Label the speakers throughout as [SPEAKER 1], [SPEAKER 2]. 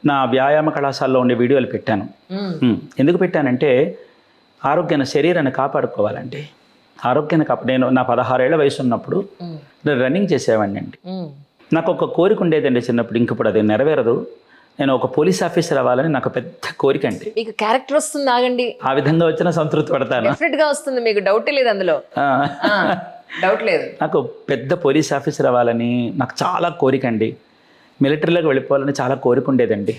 [SPEAKER 1] నా వ్యాయామ కళాశాలలో ఉండే వీడియోలు పెట్టాను. ఎందుకు పెట్టానంటే ఆరోగ్యాన్ని శరీరాన్ని కాపాడుకోవాలండి. ఆరోగ్యాన్ని నేను నా 16 ఏళ్ల వయసు ఉన్నప్పుడు నేను రన్నింగ్ చేసేవాడిని అండి. నాకు ఒక కోరిక ఉండేదండి చిన్నప్పుడు, ఇంకప్పుడు అది నెరవేరదు. నేను ఒక పోలీస్ ఆఫీసర్ అవ్వాలని నాకు పెద్ద కోరిక అండి.
[SPEAKER 2] మీకు క్యారెక్టర్ వస్తుంది, ఆగండి.
[SPEAKER 1] ఆ విధంగా వచ్చిన సంతృప్తి పడతాను.
[SPEAKER 2] డెఫినెట్ గా వస్తుంది, మీకు డౌట్ లేదు అందులో. డౌట్ లేదు.
[SPEAKER 1] నాకు పెద్ద పోలీస్ ఆఫీసర్ అవ్వాలని నాకు చాలా కోరిక అండి. మిలిటరీలోకి వెళ్ళిపోవాలని చాలా కోరిక ఉండేదండి.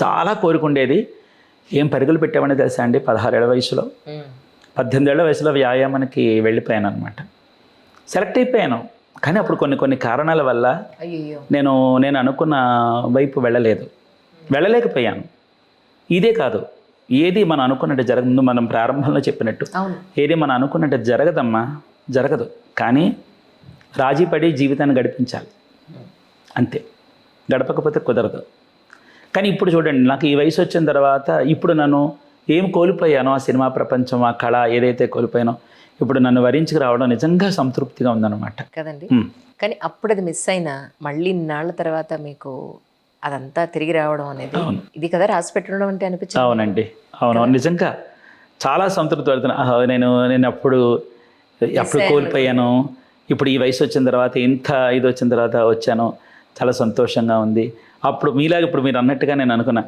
[SPEAKER 1] చాలా కోరిక ఉండేది. ఏం పరుగులు పెట్టామని తెలుసా అండి, 16 ఏళ్ల వయసులో 18 ఏళ్ల వయసులో వ్యాయామానికి వెళ్ళిపోయాను అనమాట. సెలెక్ట్ అయిపోయాను. కానీ అప్పుడు కొన్ని కారణాల వల్ల నేను అనుకున్న వైపు వెళ్ళలేకపోయాను. ఇదే కాదు, ఏది మనం అనుకున్నట్టు ముందు మనం ప్రారంభంలో చెప్పినట్టు ఏది మనం అనుకున్నట్టు జరగదమ్మా, జరగదు. కానీ రాజీ పడి జీవితాన్ని గడిపించాలి, అంతే. గడపకపోతే కుదరదు. కానీ ఇప్పుడు చూడండి, నాకు ఈ వయసు వచ్చిన తర్వాత ఇప్పుడు నన్ను ఏం కోల్పోయానో, ఆ సినిమా ప్రపంచం, ఆ కళ ఏదైతే కోల్పోయానో, ఇప్పుడు నన్ను వరించుకు రావడం నిజంగా సంతృప్తిగా ఉందన్నమాట
[SPEAKER 2] కదండి. కానీ అప్పుడు అది మిస్ అయినా మళ్ళీ ఇన్నాళ్ళ తర్వాత మీకు అదంతా తిరిగి రావడం అనేది ఇది కదా రాసి పెట్టడం అంటే అనిపించింది.
[SPEAKER 1] అవునండి, అవును, నిజంగా చాలా సంతృప్తి పడుతున్నా. నేను అప్పుడు కోల్పోయాను, ఇప్పుడు ఈ వయసు వచ్చిన తర్వాత ఇంత ఇది వచ్చిన తర్వాత వచ్చాను, చాలా సంతోషంగా ఉంది. అప్పుడు మీలాగా ఇప్పుడు మీరు అన్నట్టుగా నేను అనుకున్నా,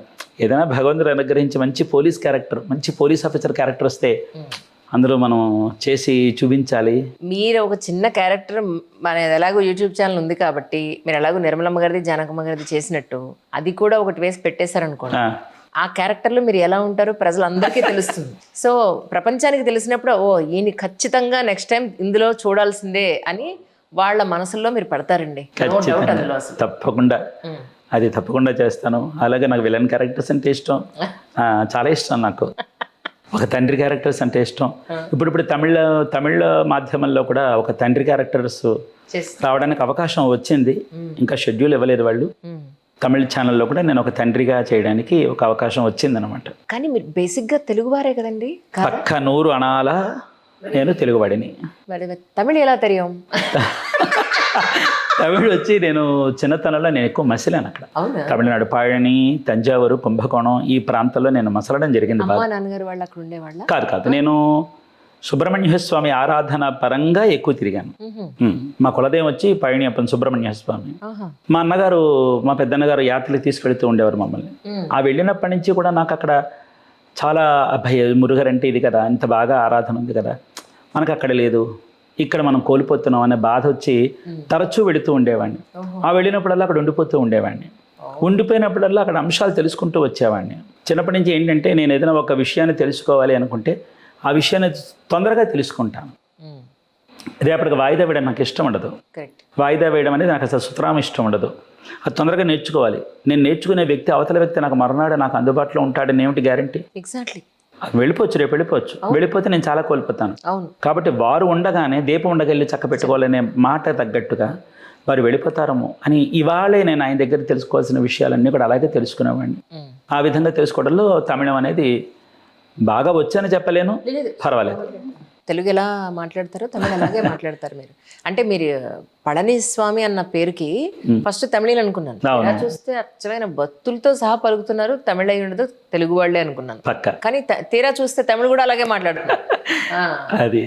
[SPEAKER 1] ఏదైనా భగవంతుడు అనుగ్రహించి మంచి పోలీస్ క్యారెక్టర్, మంచి పోలీస్ ఆఫీసర్ క్యారెక్టర్ వస్తే అందులో మనం చేసి చూపించాలి.
[SPEAKER 2] మీరు ఒక చిన్న క్యారెక్టర్, మన ఎలాగో యూట్యూబ్ ఛానల్ ఉంది కాబట్టి మీరు ఎలాగో నిర్మలమ్మ గారిది, జానకమ్మ గారిది చేసినట్టు అది కూడా ఒకటి వేసి పెట్టేశారనుకోండి, ఆ క్యారెక్టర్లో మీరు ఎలా ఉంటారో ప్రజలందరికీ తెలుస్తుంది. సో ప్రపంచానికి తెలిసినప్పుడు ఈయన ఖచ్చితంగా నెక్స్ట్ టైం ఇందులో చూడాల్సిందే అని వాళ్ళ మనసుల్లో మీరు పడతారండి.
[SPEAKER 1] తప్పకుండా, అది తప్పకుండా చేస్తాను. అలాగే నాకు విలన్ క్యారెక్టర్స్ అంటే ఇష్టం, చాలా ఇష్టం. నాకు ఒక తండ్రి క్యారెక్టర్స్ అంటే ఇష్టం. ఇప్పుడు తమిళ మాధ్యమంలో కూడా ఒక తండ్రి క్యారెక్టర్స్ రావడానికి అవకాశం వచ్చింది. ఇంకా షెడ్యూల్ ఇవ్వలేదు వాళ్ళు. తమిళ ఛానల్లో కూడా నేను ఒక తండ్రిగా చేయడానికి ఒక అవకాశం వచ్చిందనమాట.
[SPEAKER 2] కానీ మీరు బేసిక్గా తెలుగువారే కదండి?
[SPEAKER 1] పక్క 100 అణాల నేను తెలుగువాడిని.
[SPEAKER 2] తమిళ ఎలా తెలియం?
[SPEAKER 1] తమిళ్ వచ్చి నేను చిన్నతనంలో నేను ఎక్కువ మసిలాను అక్కడ. తమిళనాడు పళని, తంజావూరు, కుంభకోణం ఈ ప్రాంతాల్లో నేను మసలడం జరిగింది.
[SPEAKER 2] నాన్నగారు వాళ్ళు అక్కడ ఉండేవాళ్ళ?
[SPEAKER 1] కాదు, నేను సుబ్రహ్మణ్య స్వామి ఆరాధన పరంగా ఎక్కువ తిరిగాను. మా కులదేవం వచ్చి పళని అప్పని సుబ్రహ్మణ్య స్వామి. మా అన్నగారు, మా పెద్దన్నగారు యాత్రలు తీసుకెళ్తూ ఉండేవారు మమ్మల్ని. ఆ వెళ్ళినప్పటి నుంచి కూడా నాకు అక్కడ చాలా మురుగర్ అంటే ఇది కదా, ఇంత బాగా ఆరాధన ఉంది కదా, మనకు అక్కడ లేదు, ఇక్కడ మనం కోల్పోతున్నాం అనే బాధ వచ్చి తరచూ వెళుతూ ఉండేవాడిని. ఆ వెళ్ళినప్పుడల్లా అక్కడ ఉండిపోతూ ఉండేవాడిని. ఉండిపోయినప్పుడల్లా అక్కడ అంశాలు తెలుసుకుంటూ వచ్చేవాడిని. చిన్నప్పటి నుంచి ఏంటంటే నేను ఏదైనా ఒక విషయాన్ని తెలుసుకోవాలి అనుకుంటే ఆ విషయాన్ని తొందరగా తెలుసుకుంటాను. రేపటికి వాయిదా వేయడం నాకు ఇష్టం ఉండదు. వాయిదా వేయడం అనేది నాకు అసలు సుతరాం ఇష్టం ఉండదు. అది తొందరగా నేర్చుకోవాలి. నేను నేర్చుకునే వ్యక్తి, అవతల వ్యక్తి నాకు మర్నాడు నాకు అందుబాటులో ఉంటాడని ఏమిటి గ్యారంటీ?
[SPEAKER 2] ఎగ్జాక్ట్లీ.
[SPEAKER 1] వెళ్ళిపోవచ్చు, రేపు వెళ్ళిపోతే నేను చాలా కోల్పోతాను. కాబట్టి వారు ఉండగానే దీపం ఉండగెళ్ళి చక్క పెట్టుకోవాలనే మాట తగ్గట్టుగా వారు వెళ్ళిపోతారేమో అని ఇవాళే నేను ఆయన దగ్గర తెలుసుకోవాల్సిన విషయాలన్నీ కూడా అలాగే తెలుసుకునేవాడిని. ఆ విధంగా తెలుసుకోవడంలో తమిళం అనేది బాగా వచ్చని చెప్పలేను, పర్వాలేదు.
[SPEAKER 2] తెలుగు ఎలా మాట్లాడతారో తమిళ అలాగే మాట్లాడతారు మీరు. అంటే మీరు పళనిస్వామి అన్న పేరుకి ఫస్ట్ తమిళ అనుకున్నాను, చూస్తే అచ్చమైన బత్తులతో సహా పలుకుతున్నారు. తమిళ అయి ఉండదు, తెలుగు వాళ్ళే అనుకున్నాను. కానీ తీరా చూస్తే తమిళ కూడా అలాగే మాట్లాడుతున్నారు.
[SPEAKER 1] అది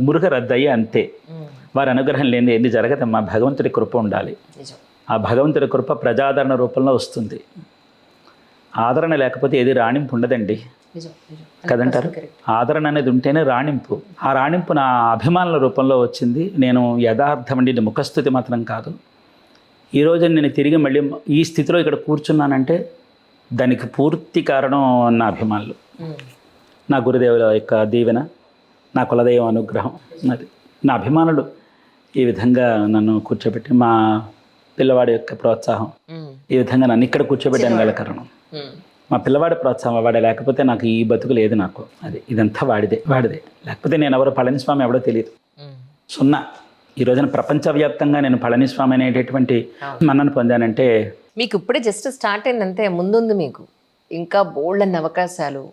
[SPEAKER 1] మురుగర్ అద్దయ్య అంతే. వారి అనుగ్రహం లేని ఏది జరగదమ్మా. భగవంతుడి కృప ఉండాలి. ఆ భగవంతుడి కృప ప్రజాదరణ రూపంలో వస్తుంది. ఆదరణ లేకపోతే ఏది రాణింపు ఉండదండి కదంటారు. ఆదరణ అనేది ఉంటేనే రాణింపు. ఆ రాణింపు నా అభిమానుల రూపంలో వచ్చింది. నేను యథార్థమండి, ఇది ముఖస్థుతి మాత్రం కాదు. ఈరోజు నేను తిరిగి మళ్ళీ ఈ స్థితిలో ఇక్కడ కూర్చున్నానంటే దానికి పూర్తి కారణం నా అభిమానులు, నా గురుదేవుల యొక్క దీవెన, నా కులదైవం అనుగ్రహం. అది నా అభిమానులు ఈ విధంగా నన్ను కూర్చోబెట్టి, మా పిల్లవాడి యొక్క ప్రోత్సాహం ఈ విధంగా నన్ను ఇక్కడ కూర్చోబెట్టాను గల కారణం. మా పిల్లవాడి ప్రోత్సాహం, వాడే లేకపోతే నాకు ఈ బతుకు లేదు నాకు. అది ఇదంతా వాడిదే. లేకపోతే నేను ఎవరో పళనిస్వామి ఎవడో తెలియదు, సున్నా. ఈ రోజున ప్రపంచవ్యాప్తంగా నేను పళనిస్వామి అనేటటువంటి మన్నను పొందానంటే
[SPEAKER 2] మీకు ఇప్పుడే జస్ట్ స్టార్ట్ అయిందంటే ముందుంది మీకు ఇంకా బోల్డన్ని అవకాశాలు,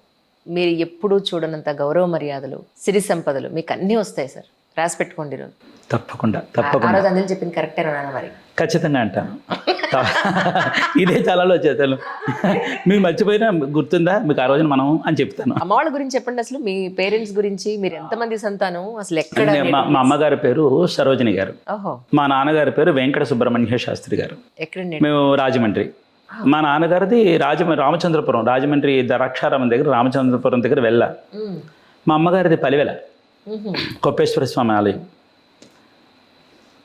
[SPEAKER 2] మీరు ఎప్పుడూ చూడనంత గౌరవ మర్యాదలు, సిరి సంపదలు మీకు అన్నీ వస్తాయి సార్. రాసి పెట్టుకోండి రోజు.
[SPEAKER 1] తప్పకుండా.
[SPEAKER 2] ఆ రోజు అందరూ చెప్పింది కరెక్టేనా మరి?
[SPEAKER 1] ఖచ్చితంగా అంటాను. ఇదే చాలాలో చేతాను. మీరు మర్చిపోయినా గుర్తుందా మీకు ఆ రోజున మనం అని చెప్తాను.
[SPEAKER 2] అమ్మ వాళ్ళ గురించి చెప్పండి, అసలు మీ పేరెంట్స్ గురించి. మీరు ఎంతమంది సంతానం, అసలు ఎక్కడ?
[SPEAKER 1] మా అమ్మగారి పేరు సరోజిని గారు.
[SPEAKER 2] ఓహో.
[SPEAKER 1] మా నాన్నగారి పేరు వెంకట సుబ్రహ్మణ్య శాస్త్రి గారు.
[SPEAKER 2] ఎక్కడండి?
[SPEAKER 1] మేము రాజమండ్రి. మా నాన్నగారిది రామచంద్రపురం, రాజమండ్రి ద్రాక్షారామం దగ్గర, రామచంద్రపురం దగ్గర వెళ్ళా. మా అమ్మగారిది పలివెల, కొప్పేశ్వర స్వామి ఆలయం.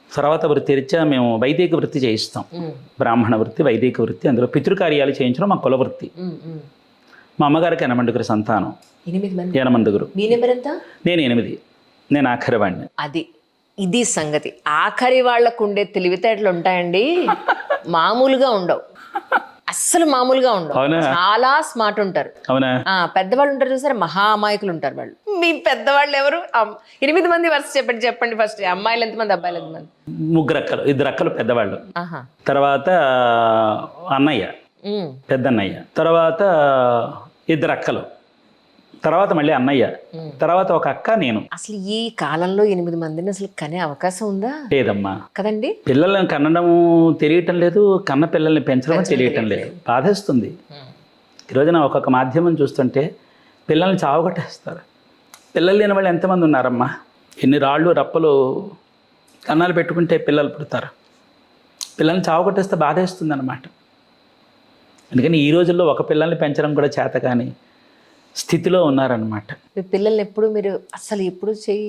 [SPEAKER 1] తర్వాత వృత్తి రీత్యా మేము వైదిక వృత్తి చేయిస్తాం. బ్రాహ్మణ వృత్తి, వైదిక వృత్తి, అందులో పితృకార్యాలు చేయించడం మా కుల వృత్తి. మా అమ్మగారికి 8 సంతానం. 8.
[SPEAKER 2] మీ నెంబర్ ఎంత?
[SPEAKER 1] నేను 8. నేను ఆఖరి వాడిని.
[SPEAKER 2] అది ఇది సంగతి. ఆఖరి వాళ్ళకు ఉండే తెలివితేటలు ఉంటాయండి, మామూలుగా ఉండవు, అస్సలు మామూలుగా ఉండవు.
[SPEAKER 1] అవునా?
[SPEAKER 2] చాలా స్మార్ట్ ఉంటారు.
[SPEAKER 1] అవునా?
[SPEAKER 2] పెద్దవాళ్ళు ఉంటారు చూసారా, మహా అమాయకులు ఉంటారు వాళ్ళు. మీ పెద్దవాళ్ళు ఎవరు? 8 మంది వరుస చెప్పండి ఫస్ట్. అమ్మాయిలు ఎంతమంది, అబ్బాయిలు ఎంతమంది?
[SPEAKER 1] 3 అక్కలు, 2 అక్కలు పెద్దవాళ్ళు.
[SPEAKER 2] ఆహా.
[SPEAKER 1] తర్వాత అన్నయ్య, పెద్దన్నయ్య, తర్వాత 2 అక్కలు, తర్వాత మళ్ళీ అన్నయ్య, తర్వాత 1 అక్క, నేను.
[SPEAKER 2] అసలు ఈ కాలంలో 8 మందిని అసలు కనే అవకాశం ఉందా?
[SPEAKER 1] లేదమ్మా.
[SPEAKER 2] కదండి.
[SPEAKER 1] పిల్లల్ని కనడం తెలియటం లేదు, కన్న పిల్లల్ని పెంచడం తెలియటం లేదు. బాధేస్తుంది. ఈరోజున ఒక్కొక్క మాధ్యమం చూస్తుంటే పిల్లల్ని చావగొట్టేస్తారు. పిల్లలు లేని వాళ్ళు ఎంతమంది ఉన్నారమ్మా? ఎన్ని రాళ్ళు రప్పలు కన్నాలు పెట్టుకుంటే పిల్లలు పుడతారు. పిల్లల్ని చావగొట్టేస్తే బాధేస్తుంది అన్నమాట. అందుకని ఈ రోజుల్లో ఒక పిల్లల్ని పెంచడం కూడా చేత కానీ స్థితిలో ఉన్నారనమాట.
[SPEAKER 2] మీ పిల్లల్ని ఎప్పుడు మీరు అసలు ఎప్పుడు చేయి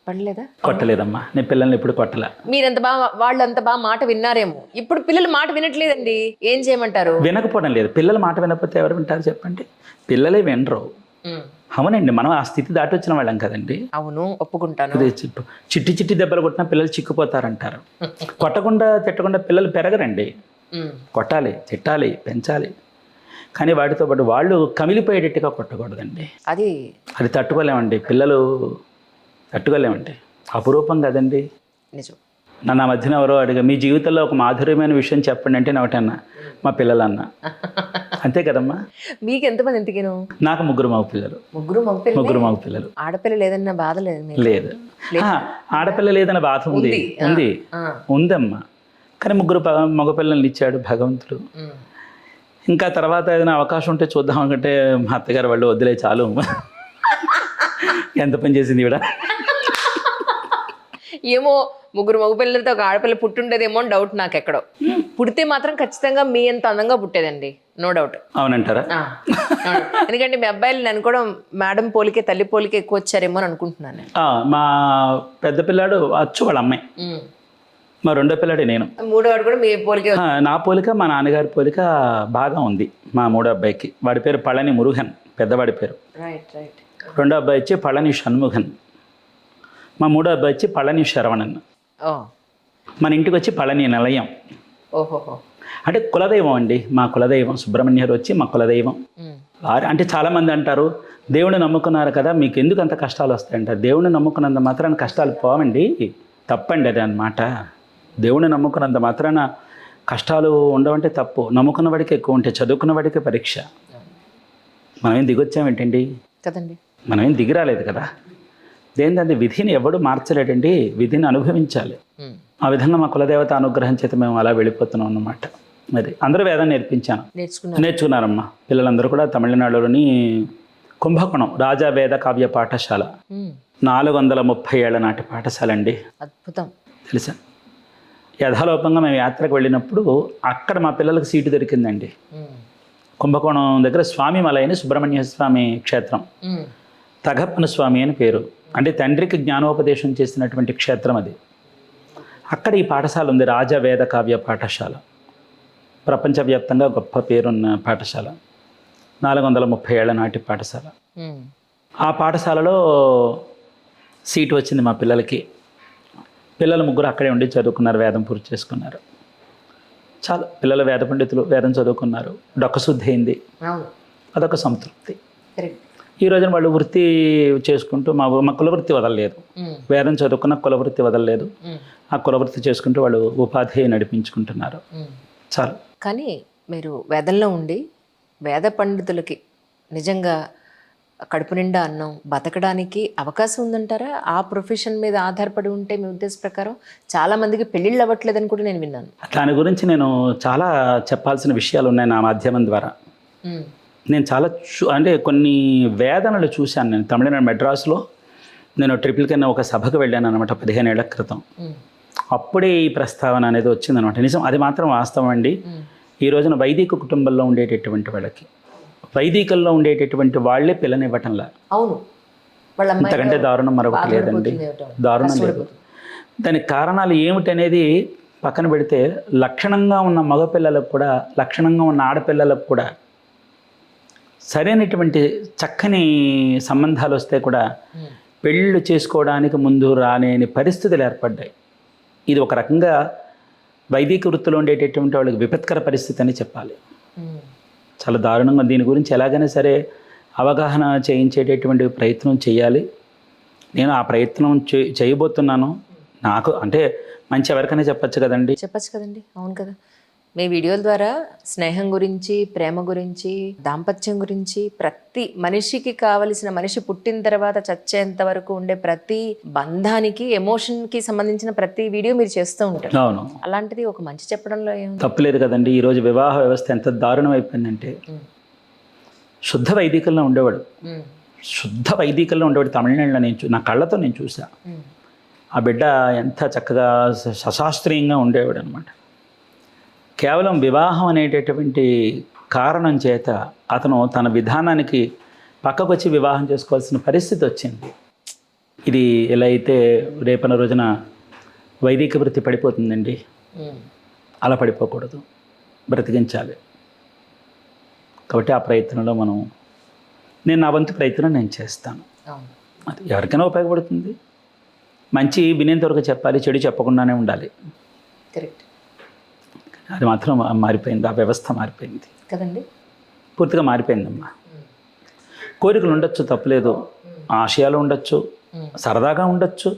[SPEAKER 2] పడలేదా?
[SPEAKER 1] కొట్టలేదమ్మా, నేను పిల్లల్ని ఎప్పుడు కొట్టలే.
[SPEAKER 2] మీరంత బాగా, వాళ్ళు అంత బాగా మాట విన్నారేమో. ఇప్పుడు పిల్లలు మాట వినట్లేదండి, ఏం చేయమంటారు?
[SPEAKER 1] వినకపోవడం లేదు. పిల్లలు మాట వినకపోతే ఎవరు వింటారు చెప్పండి? పిల్లలే వినరు. అవునండి, మనం ఆ స్థితి దాటి వచ్చిన వాళ్ళం కదండి.
[SPEAKER 2] అవును, ఒప్పుకుంటాను.
[SPEAKER 1] చిట్టి చిట్టి దెబ్బలు కొట్టినా పిల్లలు చిక్కుపోతారంటారు. కొట్టకుండా తిట్టకుండా పిల్లలు పెరగరండి. కొట్టాలి, తిట్టాలి, పెంచాలి. కానీ వాటితో పాటు వాళ్ళు కమిలిపోయేటట్టుగా కొట్టకూడదండి. అది తట్టుకోలేమండి, పిల్లలు తట్టుకోలేమండి. అపురూపం కదండి.
[SPEAKER 2] నిజం.
[SPEAKER 1] నన్ను ఆ మధ్యన ఎవరో అడిగా, మీ జీవితంలో ఒక మాధుర్యమైన విషయం చెప్పండి అంటే ఒకటన్నా మా పిల్లలు అన్న. అంతే కదమ్మా.
[SPEAKER 2] మీకు ఎంతమంది ఇంతకేను?
[SPEAKER 1] నాకు 3 మగ పిల్లలు.
[SPEAKER 2] 3
[SPEAKER 1] మగ పిల్లలు.
[SPEAKER 2] ఆడపిల్ల లేదన్న బాధ లేదు?
[SPEAKER 1] లేదు. ఆడపిల్ల లేదన్న బాధ ఉందమ్మా. కానీ 3 మగపిల్లల్ని ఇచ్చాడు భగవంతుడు. ఇంకా తర్వాత ఏదైనా అవకాశం ఉంటే చూద్దాం అనుకుంటే మా అత్తగారు వాళ్ళు వదిలే చాలు, ఎంత పని చేసింది ఇవిడ.
[SPEAKER 2] ఏమో 3 మగపిల్లలతో ఒక ఆడపిల్ల పుట్టుండేదేమో అని డౌట్ నాకు. ఎక్కడో పుడితే మాత్రం ఖచ్చితంగా మీ ఎంత అందంగా పుట్టేదండి, నో డౌట్.
[SPEAKER 1] అవునంటారా?
[SPEAKER 2] ఎందుకంటే మీ అబ్బాయిలు నేను కూడా మేడం పోలికే, తల్లి పోలికే ఎక్కువ వచ్చారేమో అని అనుకుంటున్నాను.
[SPEAKER 1] మా పెద్ద పిల్లాడు అచ్చు వాళ్ళ అమ్మాయి, మా 2వ పిల్లాడే నేను.
[SPEAKER 2] 3వ కూడా మీ పోలిక? నా
[SPEAKER 1] పోలిక మా నాన్నగారి పోలిక బాగా ఉంది మా 3వ అబ్బాయికి. వాడి పేరు పళని మురుగన్, పెద్దవాడి పేరు. 2వ అబ్బాయి వచ్చి పళని షణ్ముఖన్. మా 3వ అబ్బాయి వచ్చి పళని శరవణన్. మన ఇంటికి వచ్చి పళని నిలయం.
[SPEAKER 2] ఓహోహో.
[SPEAKER 1] అంటే కులదైవం అండి, మా కులదైవం సుబ్రహ్మణ్యరు వచ్చి మా కులదైవం. అంటే చాలామంది అంటారు, దేవుడిని నమ్ముకున్నారు కదా మీకు ఎందుకు అంత కష్టాలు వస్తాయంటారు. దేవుడిని నమ్ముకున్నంత మాత్రాన కష్టాలు పోవండి, తప్పండి అది అన్నమాట. దేవుడిని నమ్ముకున్నంత మాత్రాన కష్టాలు ఉండవంటే తప్పు. నమ్ముకున్న వాడికి ఎక్కువ ఉంటే, చదువుకున్న వాడికి పరీక్ష. మనమేం దిగొచ్చామేంటండి కదండి, మనమేం దిగిరాలేదు కదా. దేనిదంటే విధిని ఎవడు మార్చలేడండి, విధిని అనుభవించాలి. ఆ విధంగా మా కులదేవత అనుగ్రహం చేత మేము అలా వెళ్ళిపోతున్నాం అన్నమాట. అది అందరూ వేదం నేర్చుకున్నారమ్మా. పిల్లలందరూ కూడా తమిళనాడులోని కుంభకోణం రాజా వేద కావ్య పాఠశాల, 430 ఏళ్ల నాటి పాఠశాల అండి. అద్భుతం. తెలుసా? యథాలోపంగా మేము యాత్రకు వెళ్ళినప్పుడు అక్కడ మా పిల్లలకు సీటు దొరికిందండి. కుంభకోణం దగ్గర స్వామిమల అని సుబ్రహ్మణ్య స్వామి క్షేత్రం, తగప్పన స్వామి అని పేరు. అంటే తండ్రికి జ్ఞానోపదేశం చేసినటువంటి క్షేత్రం అది. అక్కడ ఈ పాఠశాల ఉంది, రాజా వేద కావ్య పాఠశాల. ప్రపంచవ్యాప్తంగా గొప్ప పేరున్న పాఠశాల, 430 ఏళ్ల నాటి పాఠశాల. ఆ పాఠశాలలో సీటు వచ్చింది మా పిల్లలకి. పిల్లలు 3 అక్కడే ఉండి చదువుకున్నారు, వేదం పూర్తి చేసుకున్నారు. చాలు, పిల్లలు వేద పండితులు, వేదం చదువుకున్నారు, డొక్కశుద్ధి అయింది, అదొక సంతృప్తి. ఈ రోజున వాళ్ళు వృత్తి చేసుకుంటూ మా కులవృత్తి వదలలేదు. వేదం చదువుకున్న కులవృత్తి వదలలేదు. ఆ కులవృత్తి చేసుకుంటూ వాళ్ళు ఉపాధి నడిపించుకుంటున్నారు. చాలు.
[SPEAKER 2] కానీ మీరు వేదంలో ఉండి వేద పండితులకి నిజంగా కడుపు నిండా అన్నం బతకడానికి అవకాశం ఉందంటారా? ఆ ప్రొఫెషన్ మీద ఆధారపడి ఉంటే మీ ఉద్దేశ ప్రకారం చాలా మందికి పెళ్ళిళ్ళు అవ్వట్లేదని కూడా నేను విన్నాను.
[SPEAKER 1] దాని గురించి నేను చాలా చెప్పాల్సిన విషయాలు ఉన్నాయి నా మాధ్యమం ద్వారా. నేను చాలా అంటే కొన్ని వేదనలు చూశాను. నేను తమిళనాడు మెడ్రాస్లో నేను ట్రిపుల్ కెన్ ఒక సభకు వెళ్ళాను అనమాట 15 ఏళ్ల క్రితం. అప్పుడే ఈ ప్రస్తావన అనేది వచ్చిందనమాట. నిజం, అది మాత్రం వాస్తవం అండి. ఈ రోజున వైదిక కుటుంబంలో ఉండేటటువంటి వాళ్ళకి, వైదికల్లో ఉండేటటువంటి వాళ్ళే పిల్లనివ్వటంలా.
[SPEAKER 2] అవును,
[SPEAKER 1] ఇంతకంటే దారుణం మరొకటి లేదండి, దారుణం లేదు. దానికి కారణాలు ఏమిటనేది పక్కన పెడితే, లక్షణంగా ఉన్న మగపిల్లలకు కూడా, లక్షణంగా ఉన్న ఆడపిల్లలకు కూడా సరైనటువంటి చక్కని సంబంధాలు వస్తే కూడా పెళ్ళిళ్ళు చేసుకోవడానికి ముందు రాలేని పరిస్థితులు ఏర్పడ్డాయి. ఇది ఒక రకంగా వైదిక వృత్తిలో ఉండేటటువంటి వాళ్ళకి విపత్కర పరిస్థితి అని చెప్పాలి. చాలా దారుణంగా దీని గురించి ఎలాగైనా సరే అవగాహన చేయించేటటువంటి ప్రయత్నం చేయాలి. నేను ఆ ప్రయత్నం చేయబోతున్నాను. నాకు అంటే మంచి ఎవరికైనా చెప్పచ్చు కదండి.
[SPEAKER 2] అవును కదా. మీ వీడియోల ద్వారా స్నేహం గురించి, ప్రేమ గురించి, దాంపత్యం గురించి, ప్రతి మనిషికి కావలసిన, మనిషి పుట్టిన తర్వాత చచ్చేంత వరకు ఉండే ప్రతి బంధానికి, ఎమోషన్కి సంబంధించిన ప్రతి వీడియో మీరు చేస్తూ ఉంటారు.
[SPEAKER 1] అవును.
[SPEAKER 2] అలాంటిది ఒక మంచి చెప్పడంలో ఏం
[SPEAKER 1] తప్పులేదు కదండి. ఈరోజు వివాహ వ్యవస్థ ఎంత దారుణం అయిపోయిందంటే, శుద్ధ వైదికల్లో ఉండేవాడు, శుద్ధ వైదికల్లో ఉండేవాడు తమిళనాడులో నా కళ్ళతో నేను చూసా. ఆ బిడ్డ ఎంత చక్కగా సశాస్త్రీయంగా ఉండేవాడు అనమాట. కేవలం వివాహం అనేటటువంటి కారణం చేత అతను తన విధానానికి పక్కకు వచ్చి వివాహం చేసుకోవాల్సిన పరిస్థితి వచ్చింది. ఇది ఎలా అయితే రేపన రోజున వైదిక వృత్తి పడిపోతుందండి. అలా పడిపోకూడదు, బ్రతికించాలి. కాబట్టి ఆ ప్రయత్నంలో నేను నా వంతు ప్రయత్నం నేను చేస్తాను. అది ఎవరికైనా ఉపయోగపడుతుంది. మంచి వినేంత వరకు చెప్పాలి, చెడు చెప్పకుండానే ఉండాలి.
[SPEAKER 2] కరెక్ట్.
[SPEAKER 1] అది మాత్రం మారిపోయింది, ఆ వ్యవస్థ మారిపోయింది
[SPEAKER 2] కదండి,
[SPEAKER 1] పూర్తిగా మారిపోయిందమ్మా. కోరికలు ఉండొచ్చు, తప్పులేదు, ఆశయాలు ఉండొచ్చు, సరదాగా ఉండొచ్చు,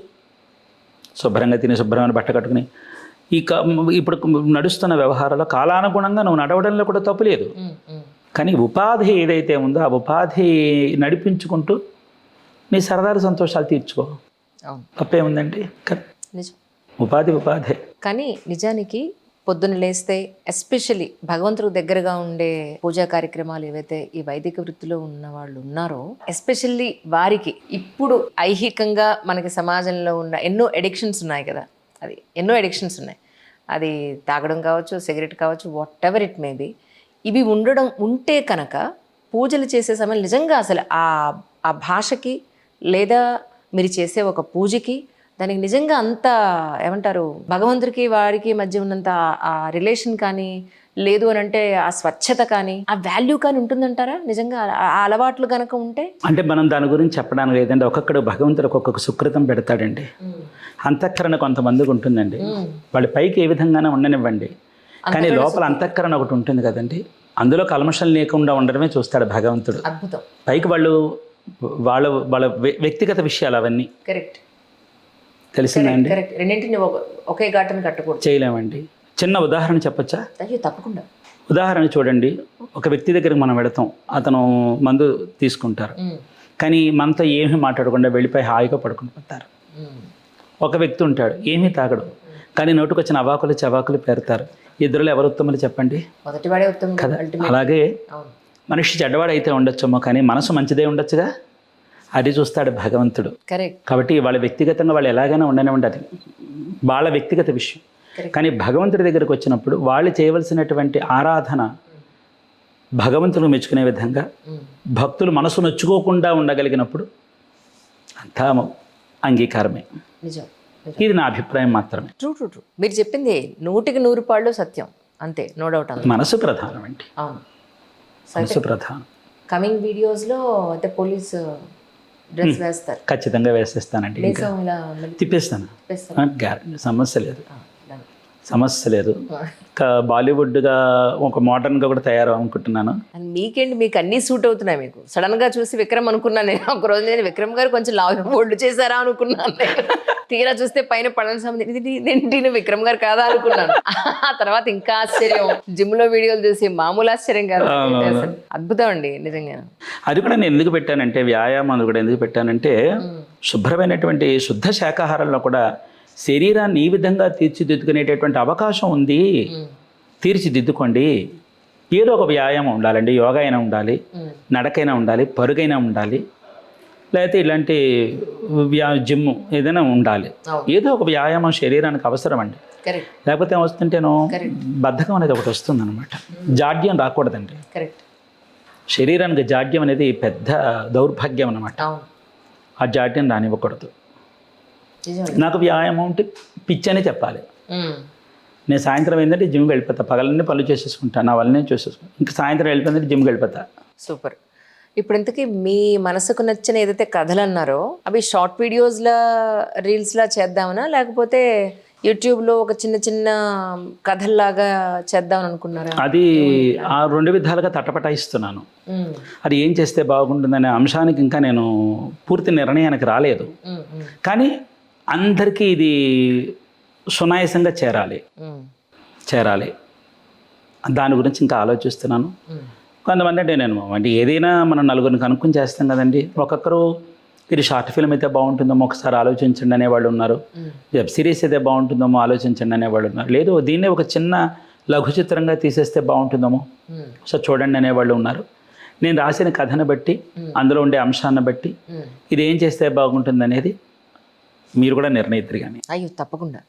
[SPEAKER 1] శుభ్రంగా తిని శుభ్రమైన బట్ట కట్టుకుని ఇప్పుడు నడుస్తున్న వ్యవహారాల్లో కాలానుగుణంగా నువ్వు నడవడంలో కూడా తప్పులేదు. కానీ ఉపాధి ఏదైతే ఉందో ఆ ఉపాధి నడిపించుకుంటూ నీ సరదాలు సంతోషాలు తీర్చుకో, తప్పే ఉందండి. ఉపాధే.
[SPEAKER 2] కానీ నిజానికి పొద్దున్న లేస్తే ఎస్పెషల్లీ భగవంతుడికి దగ్గరగా ఉండే పూజా కార్యక్రమాలు ఏవైతే ఈ వైదిక వృత్తిలో ఉన్న వాళ్ళు ఉన్నారో, ఎస్పెషల్లీ వారికి ఇప్పుడు ఐహికంగా మనకి సమాజంలో ఉన్న ఎన్నో ఎడిక్షన్స్ ఉన్నాయి కదా, ఎన్నో ఎడిక్షన్స్ ఉన్నాయి. అది తాగడం కావచ్చు, సిగరెట్ కావచ్చు, what ever it may be. ఇవి ఉంటే కనుక పూజలు చేసే సమయం నిజంగా అసలు ఆ భాషకి లేదా మీరు చేసే ఒక పూజకి దానికి నిజంగా అంత ఏమంటారు, భగవంతుడికి వారికి మధ్య ఉన్నంత ఆ రిలేషన్ కానీ, లేదు అని అంటే ఆ స్వచ్ఛత కానీ, ఆ వాల్యూ కానీ ఉంటుందంటారా నిజంగా ఆ అలవాట్లు కనుక ఉంటే?
[SPEAKER 1] అంటే మనం దాని గురించి చెప్పడానికి లేదండి. ఒక్కొక్కడు భగవంతుడు ఒక్కొక్క సుకృతం పెడతాడండి. అంతఃకరణ కొంతమందికి ఉంటుందండి. వాళ్ళ పైకి ఏ విధంగానే ఉండనివ్వండి, కానీ లోపల అంతఃకరణ ఒకటి ఉంటుంది కదండి. అందులో కల్మషం లేకుండా ఉండడమే చూస్తాడు భగవంతుడు.
[SPEAKER 2] అద్భుతం.
[SPEAKER 1] పైకి వాళ్ళ వ్యక్తిగత విషయాలు అవన్నీ.
[SPEAKER 2] కరెక్ట్.
[SPEAKER 1] తెలిసిందండి.
[SPEAKER 2] రెండింటిని ఒకే ఘాటను కట్టకూడదు,
[SPEAKER 1] చేయలేమండి. చిన్న ఉదాహరణ చెప్పచ్చా?
[SPEAKER 2] తప్పకుండా.
[SPEAKER 1] ఉదాహరణ చూడండి. ఒక వ్యక్తి దగ్గరికి మనం వెళతాం, అతను మందు తీసుకుంటారు, కానీ మనతో ఏమీ మాట్లాడకుండా వెళ్ళిపోయి హాయిగా పడుకుని పోతారు. ఒక వ్యక్తి ఉంటాడు, ఏమీ తాగడు, కానీ నోటుకొచ్చిన అవాకులు చవాకులు పెడతారు. ఇద్దరులో ఎవరు ఉత్తములు చెప్పండి?
[SPEAKER 2] మొదటివాడే ఉత్తమం కదా.
[SPEAKER 1] అలాగే మనిషి చెడ్డవాడైతే ఉండొచ్చేమో, కానీ మనసు మంచిదే ఉండొచ్చుగా, అది చూస్తాడు భగవంతుడు. కాబట్టి వాళ్ళ వ్యక్తిగతంగా వాళ్ళు ఎలాగైనా ఉండనే ఉండాలి, వాళ్ళ వ్యక్తిగత విషయం. కానీ భగవంతుడి దగ్గరకు వచ్చినప్పుడు వాళ్ళు చేయవలసినటువంటి ఆరాధన భగవంతుడు మెచ్చుకునే విధంగా, భక్తులు మనసు నొచ్చుకోకుండా ఉండగలిగినప్పుడు అంతా అంగీకారమే. ఇది నా అభిప్రాయం మాత్రమే.
[SPEAKER 2] ట్రూ. మీరు చెప్పింది 100% సత్యం, అంతే, నో డౌట్.
[SPEAKER 1] మనసు ప్రధానం అండి. మనసు ప్రధానం.
[SPEAKER 2] కమింగ్ వీడియోస్లో అయితే పోలీస్ డ్రెస్ వేస్తారు,
[SPEAKER 1] ఖచ్చితంగా వేసేస్తానండి. తిప్పేస్తాను, సమస్య లేదు. బాలీవుడ్గా ఒక మోడర్న్గా కూడా తయారనుకుంటున్నాను.
[SPEAKER 2] మీకేంటి, మీకు అన్నీ సూట్ అవుతున్నాయి. మీకు సడన్గా చూసి విక్రమ్ అనుకున్నాను నేను. ఒక రోజు నేను విక్రమ్ గారు కొంచెం లావు బోల్డ్ చేశారా అనుకున్నాను. తీరా చూస్తే పైన పళనిస్వామి ఇదేంటి విక్రమ్ గారు కాదా అనుకున్నాను. ఆ తర్వాత ఇంకా ఆశ్చర్యం, జిమ్ లో వీడియోలు చూసి మామూలు ఆశ్చర్యం కాదు. అసలు అద్భుతం అండి నిజంగా.
[SPEAKER 1] అది కూడా నేను ఎందుకు పెట్టానంటే, వ్యాయామం అది కూడా ఎందుకు పెట్టానంటే, శుభ్రమైనటువంటి శుద్ధ శాకాహారంలో కూడా శరీరాన్ని ఈ విధంగా తీర్చిదిద్దుకునేటటువంటి అవకాశం ఉంది. తీర్చిదిద్దుకోండి. ఏదో ఒక వ్యాయామం ఉండాలండి. యోగా అయినా ఉండాలి, నడకైనా ఉండాలి, పరుగైనా ఉండాలి, లేకపోతే ఇలాంటి జిమ్ ఏదైనా ఉండాలి. ఏదో ఒక వ్యాయామం శరీరానికి అవసరం అండి. లేకపోతే ఏమొస్తుంటేనో బద్ధకం అనేది ఒకటి వస్తుంది అనమాట. జాడ్యం రాకూడదండి. శరీరానికి జాడ్యం అనేది పెద్ద దౌర్భాగ్యం అన్నమాట. ఆ జాడ్యం రానివ్వకూడదు. నాకు వ్యాయామం అంటే పిచ్చి అనే చెప్పాలి. నేను సాయంత్రం ఏంటంటే జిమ్కి వెళ్ళిపోతా. పగలన్నీ పనులు చేసేసుకుంటాను, నా వల్లనే చూసేసుకుంటాను. ఇంకా సాయంత్రం వెళ్ళిపోయిందంటే జిమ్కి వెళ్ళిపోతా.
[SPEAKER 2] సూపర్. ఇప్పుడు ఇంతకీ మీ మనసుకు నచ్చిన ఏదైతే కథలు అన్నారో అవి షార్ట్ వీడియోస్లా రీల్స్లా చేద్దామనా, లేకపోతే యూట్యూబ్లో ఒక చిన్న చిన్న కథల్లాగా చేద్దామని అనుకున్నారా?
[SPEAKER 1] అది ఆ రెండు విధాలుగా తటపటాయిస్తున్నాను. అది ఏం చేస్తే బాగుంటుందనే అంశానికి ఇంకా నేను పూర్తి నిర్ణయానికి రాలేదు. కానీ అందరికీ ఇది సునాయాసంగా చేరాలి. దాని గురించి ఇంకా ఆలోచిస్తున్నాను. కొంతమంది అంటే ఏదైనా మనం నలుగురిని కనుక్కొని చేస్తాం కదండి. ఒక్కొక్కరు ఇది షార్ట్ ఫిల్మ్ అయితే బాగుంటుందేమో ఒకసారి ఆలోచించండి అనేవాళ్ళు ఉన్నారు. వెబ్ సిరీస్ అయితే బాగుంటుందేమో ఆలోచించండి అనేవాళ్ళు ఉన్నారు. లేదు దీన్నే ఒక చిన్న లఘు చిత్రంగా తీసేస్తే బాగుంటుందేమో సో చూడండి అనేవాళ్ళు ఉన్నారు. నేను రాసిన కథను బట్టి, అందులో ఉండే అంశాన్ని బట్టి ఇది ఏం చేస్తే బాగుంటుంది అనేది మీరు కూడా నిర్ణయిద్దరు కానీ.
[SPEAKER 2] అయ్యో తప్పకుండా.